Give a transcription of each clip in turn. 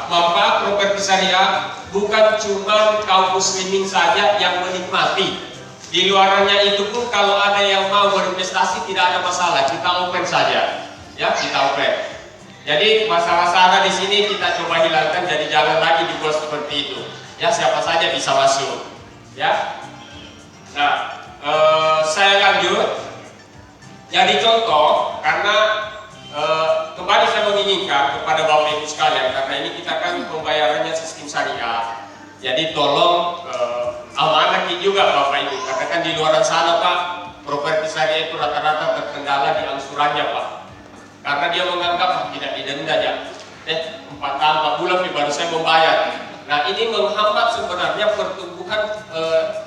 manfaat properti syariah bukan cuma kaum muslimin saja yang menikmati. Di luarannya itu pun kalau ada yang mau berinvestasi tidak ada masalah, kita open saja, ya kita open. Jadi masalah sara di sini kita coba hilangkan, jadi jangan lagi dibuat seperti itu. Ya siapa saja bisa masuk, ya. Nah, saya lanjut. Jadi contoh, karena kembali saya menginginkan kepada Bapak Ibu sekalian, karena ini kita kan pembayarannya sistem syariah. Jadi tolong amanah juga Bapak Ibu, karena kan di luar sana Pak, properti syariah itu rata-rata terkendala di angsurannya Pak. Karena dia menganggap tidak didenda aja. 4 bulan baru saya membayar. Nah ini menghambat sebenarnya pertumbuhan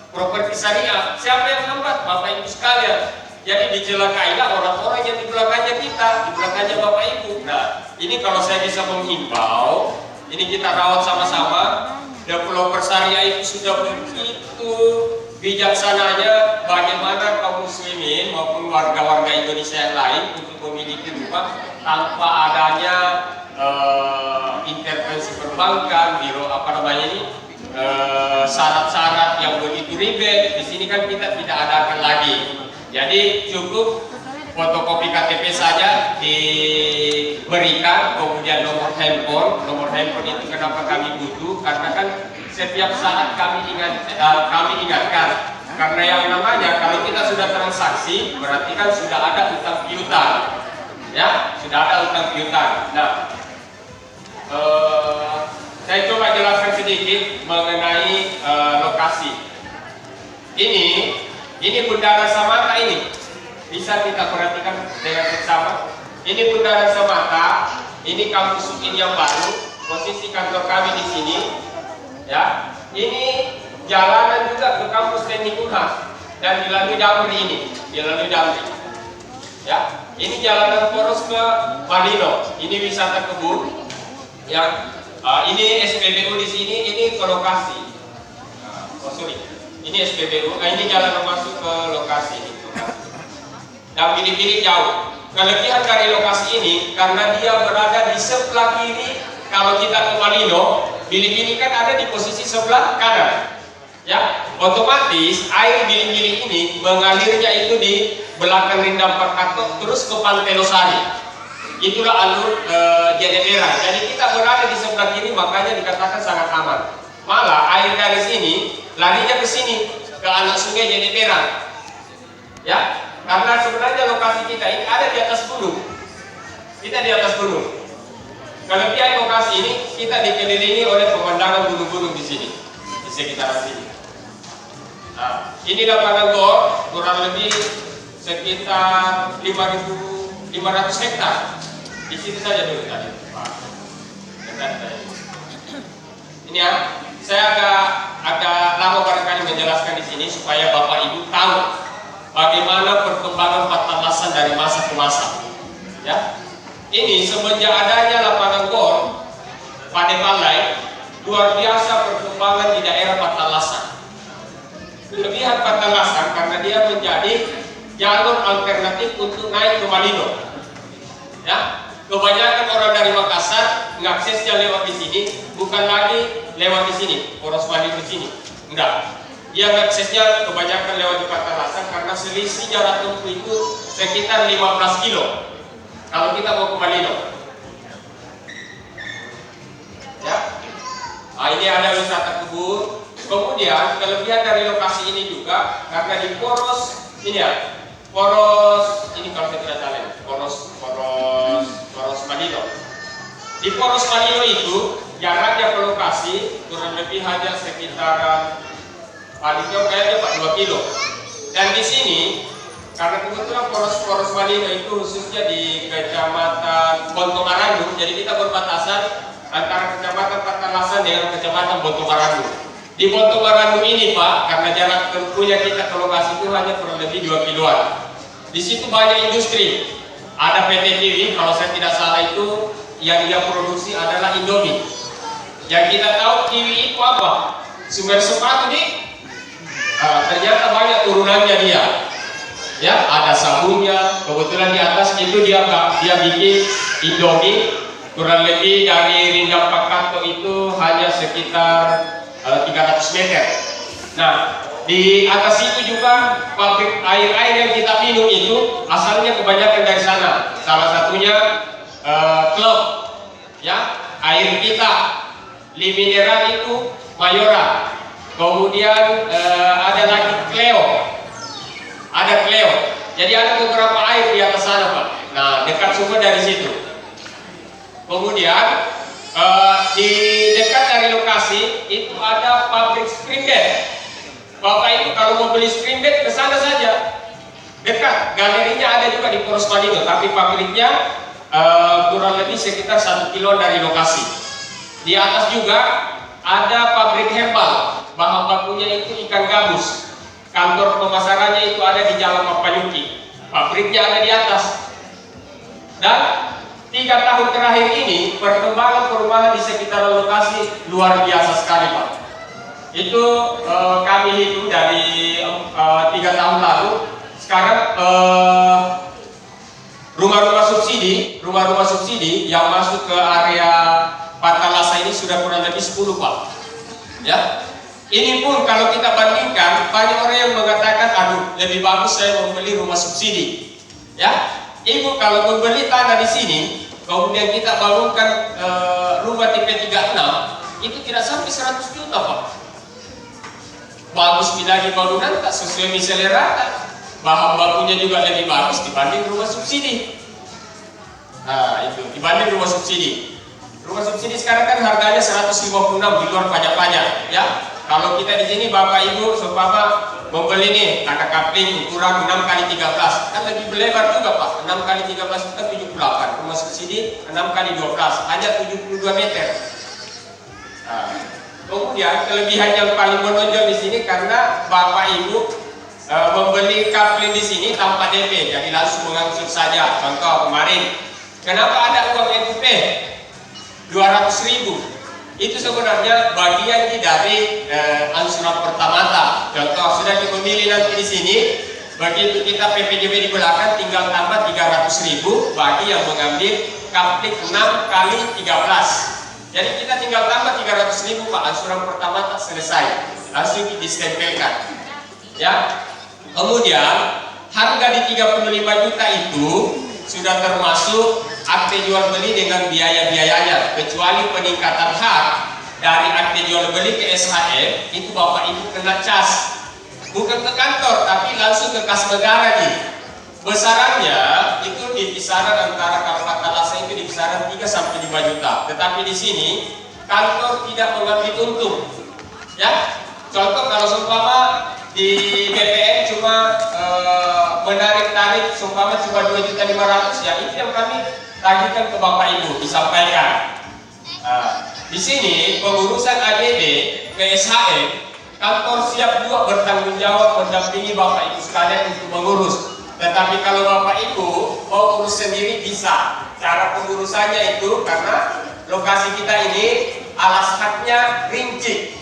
properti syariah. Siapa yang hambat? Bapak Ibu sekalian. Jadi dicelakailah orang-orang yang di belakangnya kita, di belakangnya Bapak Ibu. Nah ini kalau saya bisa menghimbau, ini kita rawat sama-sama. Developer syariah itu sudah begitu bijaksananya bagaimana kaum muslimin maupun warga-warga Indonesia yang lain untuk memiliki rumah tanpa adanya intervensi perbankan, biro syarat-syarat yang begitu ribet. Di sini kan kita tidak adakan lagi. Jadi cukup fotokopi KTP saja diberikan, kemudian nomor handphone. Nomor handphone itu kenapa kami butuh? Karena kan setiap saat kami ingatkan. Karena yang namanya kalau kita sudah transaksi berarti kan sudah ada utang piutang, ya sudah ada utang piutang. Nah, saya coba jelaskan sedikit mengenai lokasi. Ini Bundaran Samata ini bisa kita perhatikan dengan seksama. Ini Bundaran Samata, ini kampus UIN yang baru, posisi kantor kami di sini. Ya, ini jalanan juga ke kampus Teknik Unhas dan dilalui Damri ini, dilalui Damri. Ya, ini jalanan poros ke Malino. Ini wisata kebun. Ya, ini SPBU di sini, ini ke lokasi. Ini SPBU. Nah, ini jalan masuk ke lokasi ini. Dan pilih-pilih jauh. Kelebihan dari lokasi ini karena dia berada di sebelah kiri. Kalau kita ke Malino, Bilik-bilik kan ada di posisi sebelah kanan, ya. Otomatis air bilik-bilik ini mengalirnya itu di belakang Rindam Perkato terus ke Pantai Losari. Itulah alur Jeneberang. Jadi kita berada di sebelah kiri, makanya dikatakan sangat aman. Malah air dari sini larinya ke sini, ke anak sungai Jeneberang, ya. Karena sebenarnya lokasi kita ini ada di atas gunung. Kita di atas gunung. Kelebihan lokasi ini kita dikelilingi oleh pemandangan gunung-gunung di sini, di sekitaran sini. Nah, ini lapangan gor kurang lebih sekitar 5.500 hektar. Di situ saja dulu tadi, Pak. Ini ya, saya agak lama barangkali menjelaskan di sini supaya Bapak Ibu tahu bagaimana perkembangan Patalasan dari masa ke masa. Ya. Ini semenjak adanya lapangan gor Padebalai, luar biasa perkembangan di daerah Patalasan. Kelebihan Patalasan karena dia menjadi jalur alternatif untuk naik ke Malino. Ya, kebanyakan orang dari Makassar mengaksesnya lewat di sini, bukan lagi lewat di sini, poros Malino di sini. Enggak. Dia mengaksesnya kebanyakan lewat di Patalasan karena selisih jarak tempuh itu sekitar 15 kilo. Kalau kita mau ke Malino, ya, nah, ini ada wisata kebun. Kemudian kelebihan dari lokasi ini juga karena di poros ini ya, poros ini kalau saya tidak salah, poros Malino. Di poros Malino itu jaraknya ke lokasi kurang lebih hanya sekitaran paling jauh kayaknya 2 kilo. Dan di sini karena kebetulan poros Malino itu khususnya di Kecamatan Bontomarandu, jadi kita berbatasan antara Kecamatan Patalasan dengan Kecamatan Bontomarandu. Di Bontomarandu ini Pak, karena jarak tempuhnya kita ke lokasi itu hanya kurang lebih 2 kiloan. Di situ banyak industri. Ada PT Kiwi, kalau saya tidak salah itu yang dia produksi adalah Indomie. Yang kita tahu Kiwi itu apa? Sumber sepatu nih. Ternyata banyak turunannya dia. Ya, ada sabunnya. Kebetulan di atas itu dia bikin Indomie kurang lebih dari Rindam Pakato itu sekitar 300 meter. Nah, di atas itu juga pabrik air yang kita minum itu asalnya kebanyakan dari sana. Salah satunya klub, ya, air kita, Limineral itu Mayora. Kemudian ada lagi Cleo, Jadi ada beberapa air di atas sana, Pak. Nah, dekat semua dari situ. Kemudian di dekat dari lokasi itu ada pabrik spring bed. Bapak itu kalau mau beli spring bed ke sana saja, dekat. Galerinya ada juga di Poros Manado, tapi pabriknya kurang lebih sekitar 1 kilo dari lokasi. Di atas juga ada pabrik herbal, bahan bakunya itu ikan gabus. Kantor pemasarannya itu ada di Jalan Mapanyuki. Pabriknya ada di atas. Dan 3 tahun terakhir ini perkembangan perumahan di sekitar lokasi luar biasa sekali, Pak. Itu kami hitung dari 3 tahun lalu. Sekarang rumah-rumah subsidi yang masuk ke area Patalasa ini sudah kurang lebih 10, Pak. Ya, ini pun kalau kita bandingkan, banyak orang yang mengatakan, aduh, lebih bagus saya membeli rumah subsidi. Ya, Ibu kalau membeli tanah di sini, kemudian kita bangunkan rumah tipe 36, itu tidak sampai 100 juta, Pak. Bagus lagi bangunan, tak sesuai selera, bahan bakunya juga lebih bagus dibanding rumah subsidi. Nah, itu dibanding rumah subsidi. Rumah subsidi sekarang kan harganya 156 di luar pajak-pajak, ya. Kalau kita di sini Bapak Ibu seumpama membeli nih tanah kapling ukuran 6 kali 13, kan lebih lebar juga, Pak. 6 kali 13 itu kan 78. Rumah subsidi 6 kali 12 hanya 72 meter. Nah, kemudian kelebihan yang paling menonjol di sini karena Bapak Ibu membeli kapling di sini tanpa DP, jadi langsung mengangsur saja. Contoh kemarin, kenapa ada uang NUP 200.000? Itu sebenarnya bagian dari angsuran pertama. Contoh sudah dipemilih nanti di sini, begitu kita PPJB di belakang tinggal tambah 300.000 bagi yang mengambil kapling 6 kali 13. Jadi kita tinggal tambah 300.000, Pak, angsuran pertama selesai, langsung distempelkan. Ya. Kemudian harga di 35 juta itu sudah termasuk akte jual beli dengan biaya-biayanya, kecuali peningkatan hak dari akte jual beli ke SHM itu Bapak Ibu kena cas, bukan ke kantor tapi langsung ke kas negara nih. Besarannya itu di kisaran antara kalau Patalasa itu di kisaran 3 sampai 5 juta. Tetapi di sini kantor tidak mengambil untung. Ya, contoh kalau seumpama di BPN cuma menarik tarif seumpama cuma 2.500.000, ya itu yang kami tagihkan ke Bapak Ibu, disampaikan. Di sini pengurusan ADD ke SHM, kantor siap juga bertanggung jawab mendampingi Bapak Ibu sekalian untuk mengurus. Tetapi kalau Bapak Ibu mau urus sendiri bisa. Cara pengurusannya itu karena lokasi kita ini alas haknya rinci.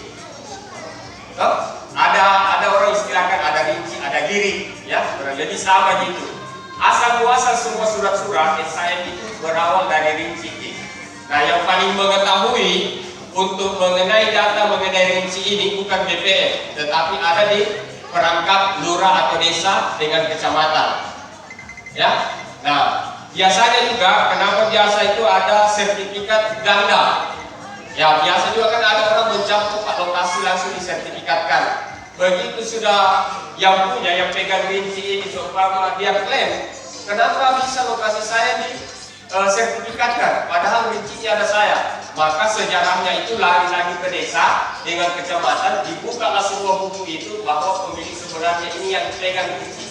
Ada orang istilahkan ada rinci, ada giri, ya, jadi sama gitu. Asal muasal semua surat-surat SHM itu berawal dari rinci. Nah, yang paling mengetahui untuk mengenai data mengenai rinci ini bukan BPM, tetapi ada di perangkap lurah atau desa dengan kecamatan. Ya, nah biasanya juga kenapa biasa itu ada sertifikat ganda. Ya, biasa juga kan ada orang mencakup lokasi langsung disertifikatkan. Begitu sudah yang punya, yang pegang rinci ini seumpama dia klaim, kenapa bisa lokasi saya di sertifikatkan padahal rincinya ada saya? Maka sejarahnya itu lari lagi ke desa dengan kecamatan, dibukalah semua buku itu bahwa pemilik sebenarnya ini yang pegang rinci.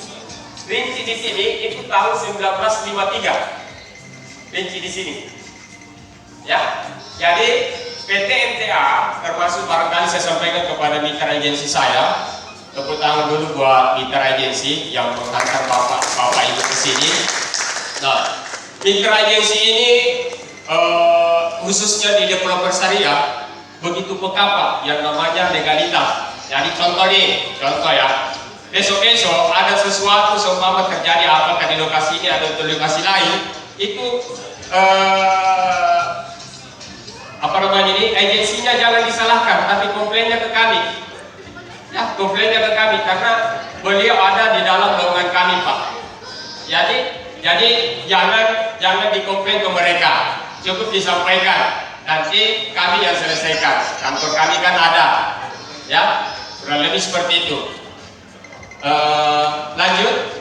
Rinci di sini itu tahun 1953. Rinci di sini. Ya. Jadi PT MTA termasuk barangkali saya sampaikan kepada mitra agensi saya, tepuk tangan dulu buat mitra agensi yang menghantar Bapak Ibu ke sini. Nah, mitra agensi ini khususnya di developer syariah begitu peka, Pak, yang namanya legalitas. Jadi contoh ya, besok-besok ada sesuatu seumpama terjadi apakah di lokasi ini atau di lokasi lain, itu agensinya jangan disalahkan. tapi komplainnya ke kami. Ya, komplainnya ke kami karena beliau ada di dalam naungan kami, Pak. Jadi jangan dikomplain ke mereka, cukup disampaikan. Nanti kami yang selesaikan. Kantor kami kan ada, ya, kurang lebih seperti itu. Lanjut.